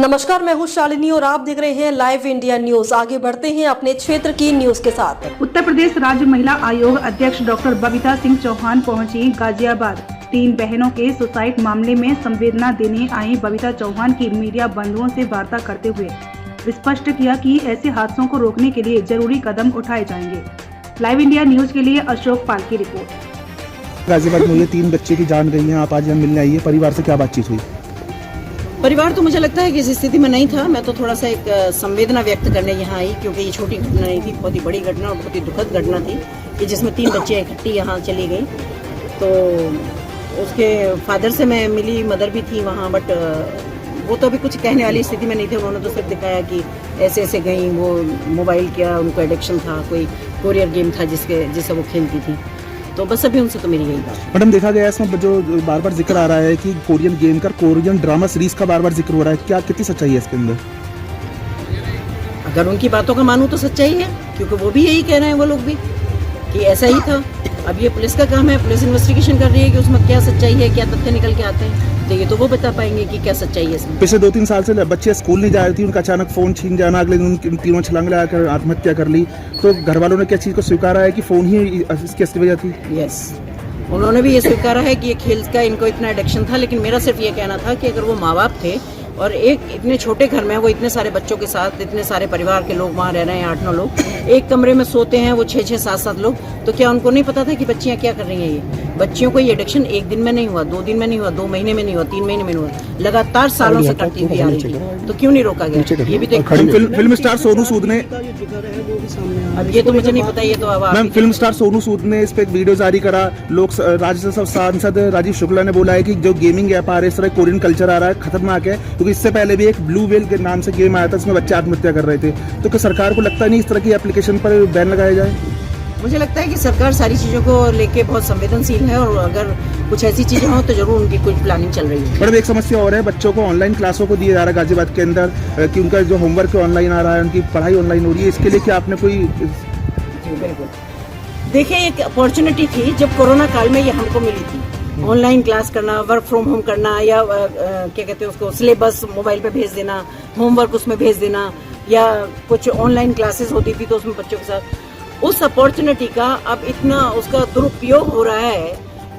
नमस्कार, मैं हूं शालिनी और आप देख रहे हैं लाइव इंडिया न्यूज। आगे बढ़ते हैं अपने क्षेत्र की न्यूज के साथ। उत्तर प्रदेश राज्य महिला आयोग अध्यक्ष डॉक्टर बबीता सिंह चौहान पहुंची गाजियाबाद। 3 बहनों के सुसाइड मामले में संवेदना देने आई बबीता चौहान की मीडिया बंधुओं से वार्ता करते हुए स्पष्ट किया कि ऐसे हादसों को रोकने के लिए जरूरी कदम उठाए जाएंगे। लाइव इंडिया न्यूज के लिए अशोक पाल की रिपोर्ट। गाजियाबाद में ये 3 बच्चे की जान गई हैं, आप आज यहाँ मिलने आई है, परिवार से क्या बातचीत हुई? परिवार तो मुझे लगता है कि इस स्थिति में नहीं था। मैं तो थोड़ा सा एक संवेदना व्यक्त करने यहाँ आई, क्योंकि ये छोटी घटना नहीं थी, बहुत ही बड़ी घटना और बहुत ही दुखद घटना थी कि जिसमें 3 बच्चे इकट्ठी यहाँ चली गई। तो उसके फादर से मैं मिली, मदर भी थी वहाँ, बट वो तो अभी कुछ कहने वाली स्थिति में नहीं थे। उन्होंने तो सिर्फ दिखाया कि ऐसे ऐसे गई, वो मोबाइल का उनको एडिक्शन था, कोई कोरियर गेम था जिसे वो खेलती थी। तो बस अभी उनसे तो मेरी यही बात। मैडम, देखा गया है इसमें जो बार बार जिक्र आ रहा है कि कोरियन गेम का, कोरियन ड्रामा सीरीज का बार बार जिक्र हो रहा है, क्या कितनी सच्चाई है इसके अंदर? अगर उनकी बातों का मानूं तो सच्चाई है, क्योंकि वो भी यही कह रहे हैं, वो लोग भी, कि ऐसा ही था। अब ये पुलिस का काम है, पुलिस इन्वेस्टिगेशन कर रही है कि उसमें क्या सच्चाई है, क्या तथ्य निकल के आते हैं, तो ये तो वो बता पाएंगे कि क्या सच्चाई है इसमें। पिछले 2-3 साल से बच्चे स्कूल नहीं जा रही थी, उनका अचानक फोन छीन जाना, अगले दिन उन तीनों छलांग लगाकर आत्महत्या कर ली। तो घर वालों ने क्या चीज को स्वीकारा है कि फोन ही इसकी असली वजह थी? यस, उन्होंने भी ये स्वीकारा है कि ये खेल का इनको इतना एडिक्शन था। लेकिन मेरा सिर्फ ये कहना था कि अगर वो माँ बाप थे और एक इतने छोटे घर में वो इतने सारे बच्चों के साथ, इतने सारे परिवार के लोग वहाँ रह रहे हैं, 8-9 लोग एक कमरे में सोते हैं, वो 6-6, 7-7 लोग, तो क्या उनको नहीं पता था कि बच्चियाँ क्या कर रही हैं? ये बच्चियों को ये एडिक्शन 1 दिन में नहीं हुआ, 2 दिन में नहीं हुआ, 2 महीने में नहीं हुआ, 3 महीने में नहीं हुआ, लगातार सालों से करती हुई आ रही थी। तो क्यों नहीं रोका गया? ये भी तो फिल्म स्टार सोनू सूद ने, अब ये तो मुझे नहीं पता, ये तो अब ma'am film star Sonu Sood ने इस पे एक वीडियो जारी करा। लोग राज्यसभा सांसद राजीव शुक्ला ने बोला है कि जो गेमिंग ऐप आ रहे हैं, इस तरह कोरियन कल्चर आ रहा है, खतरनाक है, क्योंकि इससे पहले भी एक ब्लू व्हेल के नाम से गेम आया था, इसमें बच्चे आत्महत्या कर रहे थे। तो क्या सरकार को लगता नहीं इस तरह की एप्लीकेशन पर बैन लगाया जाए? मुझे लगता है कि सरकार सारी चीज़ों को लेके बहुत संवेदनशील है, और अगर कुछ ऐसी चीज़ें हो तो जरूर उनकी कुछ प्लानिंग चल रही है। मैडम, एक समस्या और है, बच्चों को ऑनलाइन क्लासों को दिया जा रहा है गाजियाबाद के अंदर, कि उनका जो होमवर्क ऑनलाइन आ रहा है, उनकी पढ़ाई ऑनलाइन हो रही है, इसके लिए क्या आपने कोई? बिल्कुल, देखिए, एक अपॉर्चुनिटी थी जब कोरोना काल में ये हमको मिली थी, ऑनलाइन क्लास करना, वर्क फ्रॉम होम करना, या क्या कहते हैं उसको, सिलेबस मोबाइल पे भेज देना, होमवर्क उसमें भेज देना, या कुछ ऑनलाइन क्लासेस होती थी तो उसमें बच्चों के साथ। उस अपॉर्चुनिटी का अब इतना उसका दुरुपयोग हो रहा है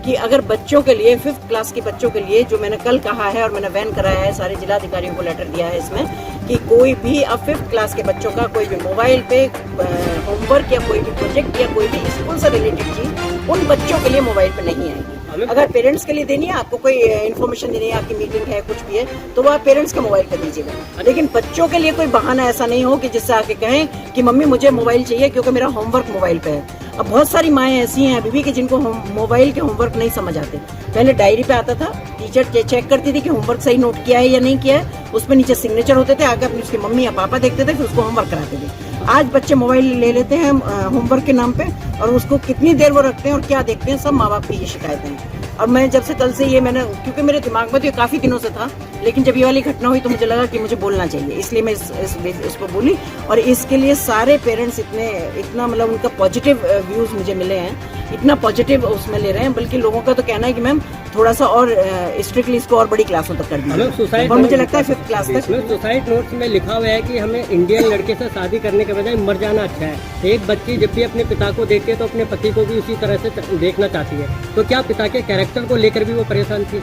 कि अगर बच्चों के लिए, 5th क्लास के बच्चों के लिए, जो मैंने कल कहा है और मैंने बैन कराया है, सारे जिलाधिकारियों को लेटर दिया है इसमें, कि कोई भी अब 5th क्लास के बच्चों का कोई भी मोबाइल पे होमवर्क या कोई भी प्रोजेक्ट या कोई भी स्कूल से रिलेटेड चीज उन बच्चों के लिए मोबाइल पे नहीं आएगी। अगर पेरेंट्स के लिए देनी है, आपको कोई इन्फॉर्मेशन देनी है, आपकी मीटिंग है, कुछ भी है, तो वो आप पेरेंट्स के मोबाइल पे दीजिएगा। लेकिन बच्चों के लिए कोई बहाना ऐसा नहीं हो कि जिससे आके कहें कि मम्मी मुझे मोबाइल चाहिए क्योंकि मेरा होमवर्क मोबाइल पे है। अब बहुत सारी माएँ ऐसी हैं अभी भी कि जिनको मोबाइल के होमवर्क नहीं समझ आते। पहले डायरी पे आता था, टीचर चेक करती थी कि होमवर्क सही नोट किया है या नहीं किया है, उसमें नीचे सिग्नेचर होते थे, आगे अपनी उसकी मम्मी या पापा देखते थे, फिर उसको होमवर्क कराते थे। आज बच्चे मोबाइल ले लेते हैं होमवर्क के नाम पे, और उसको कितनी देर वो रखते हैं और क्या देखते हैं, सब माँ बाप की ये शिकायतें हैं। और मैं जब से कल से ये मैंने, क्योंकि मेरे दिमाग में तो ये काफ़ी दिनों से था, लेकिन जब ये वाली घटना हुई तो मुझे लगा कि मुझे बोलना चाहिए, इसलिए मैं इसको बोली। और इसके लिए सारे पेरेंट्स इतना मतलब उनका पॉजिटिव व्यूज़ मुझे मिले हैं, इतना पॉजिटिव उसमें ले रहे हैं, बल्कि लोगों का तो कहना है कि मैम थोड़ा सा और स्ट्रिक्टली इसको और बड़ी क्लासों तक कर दीजिए, और मुझे लगता है 5th क्लास तक। सुसाइड नोट्स में लिखा हुआ है कि हमें इंडियन लड़के से शादी करने के बजाय मर जाना अच्छा है। एक बच्ची जब भी अपने पिता को देखती है तो अपने पति को भी उसी तरह से देखना चाहती है। तो क्या पिता के कैरेक्टर को लेकर भी वो परेशान थी?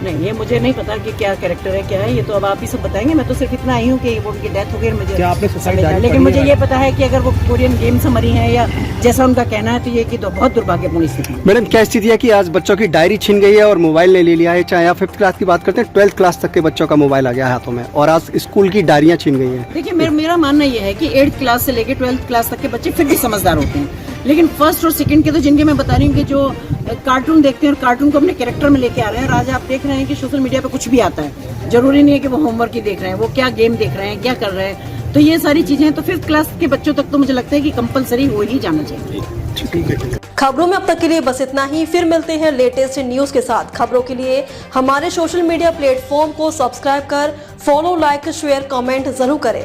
नहीं, ये मुझे नहीं पता कि क्या कैरेक्टर है, क्या है, ये तो अब आप ही सब बताएंगे। मैं तो सिर्फ इतना आई हूँ कि वो उनकी डेथ हो गई, मुझे क्या आपने सुसाइड, लेकिन मुझे ये पता है कि अगर वो कोरियन गेम से मरी है या जैसा उनका कहना है, तो ये कि तो बहुत दुर्भाग्यपूर्ण स्थिति है। मैडम, क्या स्थिति है कि आज बच्चों की डायरी छीन गई है और मोबाइल ले लिया है? चाहे आप 5th क्लास की बात करते हैं, 12th क्लास तक के बच्चों का मोबाइल आ गया है हाथों में, और आज स्कूल की डायरियां छीन गई है। देखिए, मेरा मानना ये है कि 8th क्लास से लेकर 12th क्लास तक के बच्चे फिर भी समझदार होते हैं, लेकिन 1st और 2nd के तो, जिनके मैं बता रही हूँ कि जो कार्टून देखते हैं और कार्टून को अपने कैरेक्टर में लेके आ रहे हैं। आज आप देख रहे हैं कि सोशल मीडिया पे कुछ भी आता है, जरूरी नहीं है कि वो होमवर्क ही देख रहे हैं, वो क्या गेम देख रहे हैं, क्या कर रहे हैं। तो ये सारी चीजें तो 5th क्लास के बच्चों तक तो मुझे लगता है कि कंपलसरी हो ही जाना चाहिए। खबरों में अब तक के लिए बस इतना ही। फिर मिलते हैं लेटेस्ट न्यूज के साथ। खबरों के लिए हमारे सोशल मीडिया प्लेटफॉर्म को सब्सक्राइब कर फॉलो, लाइक, शेयर, कमेंट जरूर करें।